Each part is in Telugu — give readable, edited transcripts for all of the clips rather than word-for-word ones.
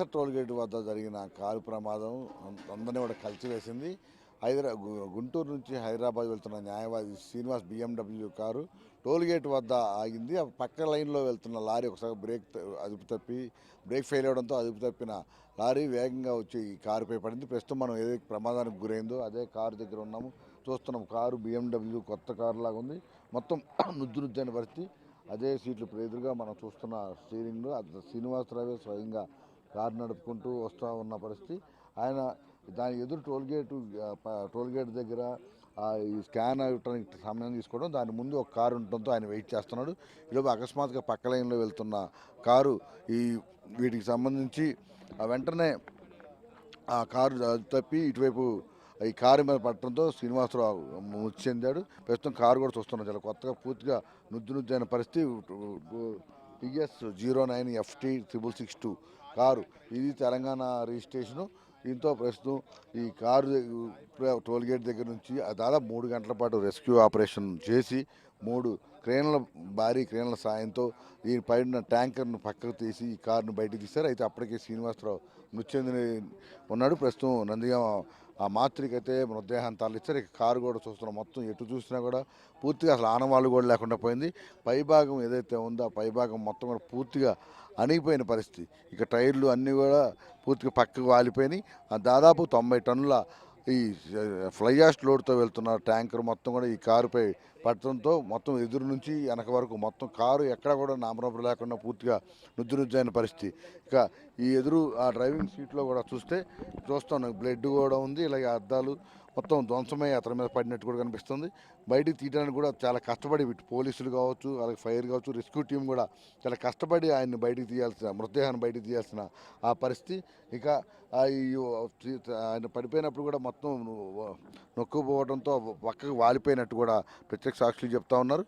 కేసర్ టోల్గేట్ వద్ద జరిగిన కారు ప్రమాదం అందరినీ కూడా కలిసివేసింది. గుంటూరు నుంచి హైదరాబాద్ వెళ్తున్న న్యాయవాది శ్రీనివాస్ BMW కారు టోల్గేట్ వద్ద ఆగింది. పక్క లైన్లో వెళ్తున్న లారీ ఒకసారి అదుపు తప్పి బ్రేక్ ఫెయిల్ అవడంతో అదుపు తప్పిన లారీ వేగంగా వచ్చి ఈ కారుపై పడింది. ప్రస్తుతం మనం ఏదైతే ప్రమాదానికి గురైందో అదే కారు దగ్గర ఉన్నాము. చూస్తున్నాం, కారు BMW కొత్త కారు లాగా ఉంది. మొత్తం నుజ్జునుజ్జైన పరిస్థితి. అదే సీట్లు ఇప్పుడు ఎదురుగా మనం చూస్తున్న స్టీరింగ్ శ్రీనివాసరావు స్వయంగా కారు నడుపుకుంటూ వస్తూ ఉన్న పరిస్థితి. ఆయన దాని ఎదురు టోల్గేట్ దగ్గర ఈ స్కాన్ అవ్వడానికి సమయం తీసుకోవడం, దాని ముందు ఒక కారు ఉండటంతో ఆయన వెయిట్ చేస్తున్నాడు. ఈలోపు అకస్మాత్తుగా పక్క లైన్లో వెళ్తున్న కారు వీటికి సంబంధించి వెంటనే ఆ కారు తప్పి ఇటువైపు ఈ కారు మీద పడటంతో శ్రీనివాసరావు మృతి చెందాడు. ప్రస్తుతం కారు కూడా చూస్తున్నాం, చాలా కొత్తగా పూర్తిగా నుజ్జైన పరిస్థితి. TS 09 FT 6662 కారు, ఇది తెలంగాణ రిజిస్ట్రేషను. దీంతో ప్రస్తుతం ఈ కారు టోల్గేట్ దగ్గర నుంచి దాదాపు 3 గంటల పాటు రెస్క్యూ ఆపరేషన్ చేసి 3 భారీ క్రేన్ల సాయంతో దీనిపైన ట్యాంకర్ను పక్కకు తీసి ఈ కారును బయటకు తీశారు. అయితే అప్పటికే శ్రీనివాసరావు మృతి చెంది ఉన్నాడు. ప్రస్తుతం నందిగామ ఆ మాతృకి అయితే మృతదేహాన్ని తరలిచ్చారు. ఇక కారు కూడా చూస్తున్నాం, మొత్తం ఎటు చూసినా కూడా పూర్తిగా అసలు ఆనవాళ్ళు కూడా లేకుండా పోయింది. పైభాగం ఏదైతే ఉందో ఆ పైభాగం మొత్తం కూడా పూర్తిగా అణిగిపోయిన పరిస్థితి. ఇక టైర్లు అన్నీ కూడా పూర్తిగా పక్కకు వాలిపోయినాయి. దాదాపు 90 టన్నుల ఈ ఫ్లై యాష్ లోడ్తో వెళ్తున్న ట్యాంకర్ మొత్తం కూడా ఈ కారుపై పడటంతో మొత్తం ఎదురు నుంచి వెనక వరకు మొత్తం కారు ఎక్కడ కూడా నామరూపం లేకుండా పూర్తిగా నుజ్జైన పరిస్థితి. ఇక ఈ ఎదురు ఆ డ్రైవింగ్ సీట్లో కూడా చూస్తాను బ్లడ్ కూడా ఉంది. ఇలాగే అద్దాలు మొత్తం ధ్వంసమై అతని మీద పడినట్టు కూడా కనిపిస్తుంది. బయటికి తీయడానికి కూడా చాలా కష్టపడి పోలీసులు కావచ్చు, అలాగే ఫైర్ కావచ్చు, రెస్క్యూ టీం కూడా చాలా కష్టపడి ఆయన్ని మృతదేహాన్ని బయటికి తీయాల్సిన ఆ పరిస్థితి. ఇక ఆయన పడిపోయినప్పుడు కూడా మొత్తం నొక్కుపోవడంతో పక్కకు వాలిపోయినట్టు కూడా ప్రత్యక్ష సాక్షులు చెప్తా ఉన్నారు.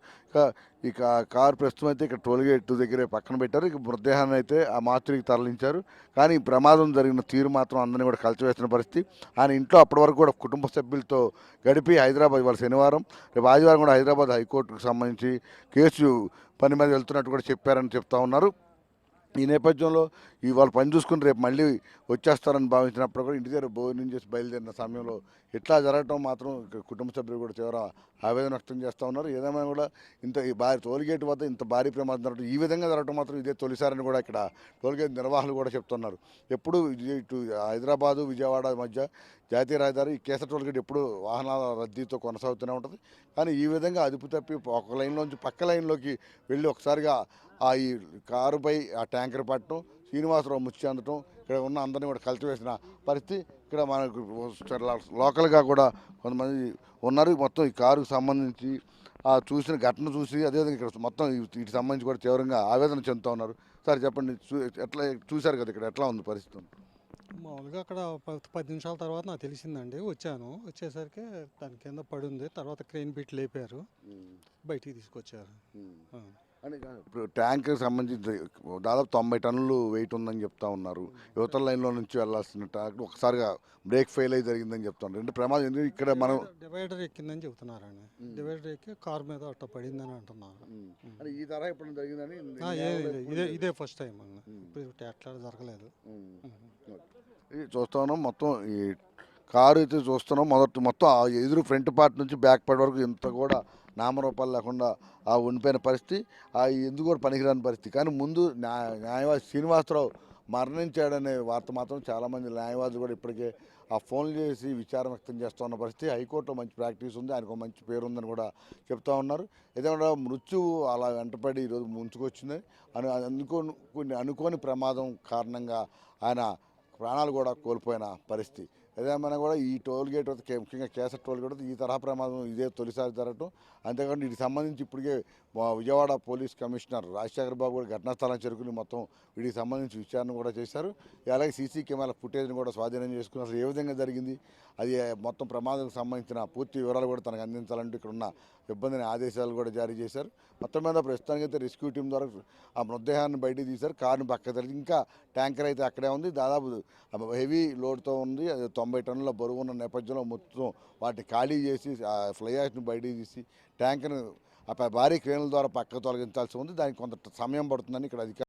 ఇక కారు ప్రస్తుతం అయితే ఇక్కడ టోల్గేట్ దగ్గరే పక్కన పెట్టారు. ఇక మృతదేహాన్ని అయితే ఆ మాతృకి తరలించారు. కానీ ప్రమాదం జరిగిన తీరు మాత్రం అందరినీ కూడా కలిసివేసిన పరిస్థితి. ఆయన ఇంట్లో అప్పటి వరకు కూడా కుటుంబ సభ్యులతో గడిపి హైదరాబాద్ వాళ్ళ శనివారం రేపు ఆదివారం కూడా హైదరాబాద్ హైకోర్టుకు సంబంధించి కేసు పని మీద వెళ్తున్నట్టు కూడా చెప్పారని చెప్తా ఉన్నారు. ఈ నేపథ్యంలో వాళ్ళు పని చూసుకుని రేపు మళ్ళీ వచ్చేస్తారని భావించినప్పుడు కూడా ఇంటి దగ్గర భోజనం చేసి బయలుదేరిన సమయంలో ఇట్లా జరగటం మాత్రం కుటుంబ సభ్యులు కూడా తీవ్ర ఆవేదన వ్యక్తం చేస్తూ ఉన్నారు. ఏదేమైనా కూడా టోల్గేట్ వద్ద ఇంత భారీ ప్రమాదం జరగడం, ఈ విధంగా జరగడం మాత్రం ఇదే తొలిసారని కూడా ఇక్కడ టోల్గేట్ నిర్వాహకులు కూడా చెప్తున్నారు. ఎప్పుడు ఇటు హైదరాబాదు విజయవాడ మధ్య జాతీయ రహదారి కేసర్ టోల్గేట్ ఎప్పుడు వాహనాల రద్దీతో కొనసాగుతూనే ఉంటుంది. కానీ ఈ విధంగా అదుపు తప్పి ఒక లైన్లోంచి పక్క లైన్లోకి వెళ్ళి ఒకసారిగా ఈ కారుపై ఆ ట్యాంకర్ పట్టడం, శ్రీనివాసరావు మృతి చెందడం, ఇక్కడ ఉన్న అందరినీ కూడా కలిసివేసిన పరిస్థితి. ఇక్కడ మనకు లోకల్గా కూడా కొంతమంది ఉన్నారు. మొత్తం ఈ కారుకు సంబంధించి చూసిన ఘటన చూసి అదేవిధంగా ఇక్కడ మొత్తం వీటికి సంబంధించి కూడా తీవ్రంగా ఆవేదన చెందుతూ ఉన్నారు. సార్ చెప్పండి, ఎట్లా చూశారు కదా, ఇక్కడ ఎట్లా ఉంది పరిస్థితి? మామూలుగా అక్కడ 10 నిమిషాల తర్వాత నాకు తెలిసిందండి. వచ్చేసరికి దాని కింద పడి ఉంది. తర్వాత క్రెయిన్ బిట్ లేపారు, బయటికి తీసుకొచ్చారు. అని ఇప్పుడు ట్యాంక్కి సంబంధించి దాదాపు 90 టన్నులు వెయిట్ ఉందని చెప్తా ఉన్నారు. యువతల లైన్లో నుంచి వెళ్ళాల్సిన ట్యాంక్ ఒకసారిగా బ్రేక్ ఫెయిల్ అయి జరిగిందని చెప్తా ఉన్నారు. అంటే ప్రమాదం ఎందుకు ఇక్కడ మనం డివైడర్ ఎక్కిందని చెబుతున్నారండి. డివైడర్ ఎక్కి కార్ మీద అట్లా పడిందని అంటున్నారు. ఈ తరహా ఇప్పుడు జరిగిందని ఇదే ఫస్ట్ టైం అండి. ఇప్పుడు ఎట్లా జరగలేదు. ఇది చూస్తా ఉన్నాం, మొత్తం ఈ కారు అయితే చూస్తున్నాం. మొత్తం ఎదురు ఫ్రంట్ పార్ట్ నుంచి బ్యాక్ పార్ట్ వరకు ఇంత కూడా నామరూపాలు లేకుండా ఉండిపోయిన పరిస్థితి. ఎందుకు కూడా పనికిరాని పరిస్థితి. కానీ ముందు న్యాయవాది శ్రీనివాసరావు మరణించాడనే వార్త మాత్రం చాలామంది న్యాయవాదులు కూడా ఇప్పటికే ఫోన్లు చేసి విచారం వ్యక్తం చేస్తూ ఉన్న పరిస్థితి. హైకోర్టులో మంచి ప్రాక్టీస్ ఉంది, ఆయనకు మంచి పేరు ఉందని కూడా చెప్తా ఉన్నారు. ఏదైనా మృత్యువు అలా వెంటపడి ఈరోజు ముంచుకొచ్చింది అనుకోని ప్రమాదం కారణంగా ఆయన ప్రాణాలు కూడా కోల్పోయిన పరిస్థితి. ఏదేమైనా కూడా ఈ టోల్గేట్ ముఖ్యంగా కేసర్ టోల్గేట్ ఈ తరహా ప్రమాదం ఇదే తొలిసారి జరగటం. అంతేకాకుండా వీటికి సంబంధించి ఇప్పటికే విజయవాడ పోలీస్ కమిషనర్ రాజశేఖర్ బాబు కూడా ఘటనా స్థలం చేరుకుని మొత్తం వీటికి సంబంధించి విచారణ కూడా చేశారు. అలాగే సీసీ కెమెరా ఫుటేజ్ని కూడా స్వాధీనం చేసుకుని అసలు ఏ విధంగా జరిగింది, అది మొత్తం ప్రమాదానికి సంబంధించిన పూర్తి వివరాలు కూడా తనకు అందించాలంటూ ఇక్కడ ఉన్న ఇబ్బందిని ఆదేశాలు కూడా జారీ చేశారు. మొత్తం మీద ప్రస్తుతానికైతే రెస్క్యూ టీం ద్వారా ఆ మృతదేహాన్ని బయటికి తీశారు. కారుని పక్క తరలి ఇంకా ట్యాంకర్ అయితే అక్కడే ఉంది. దాదాపు హెవీ లోడ్తో ఉంది. అది 90 టన్నుల బరువు ఉన్న నేపథ్యంలో మొత్తం వాటిని ఖాళీ చేసి ఫ్లై యాష్ని బయటికి తీసి ట్యాంకర్ను భారీ క్రేన్ల ద్వారా పక్కకు తొలగించాల్సి ఉంది. దానికి కొంత సమయం పడుతుందని ఇక్కడ అధికారులు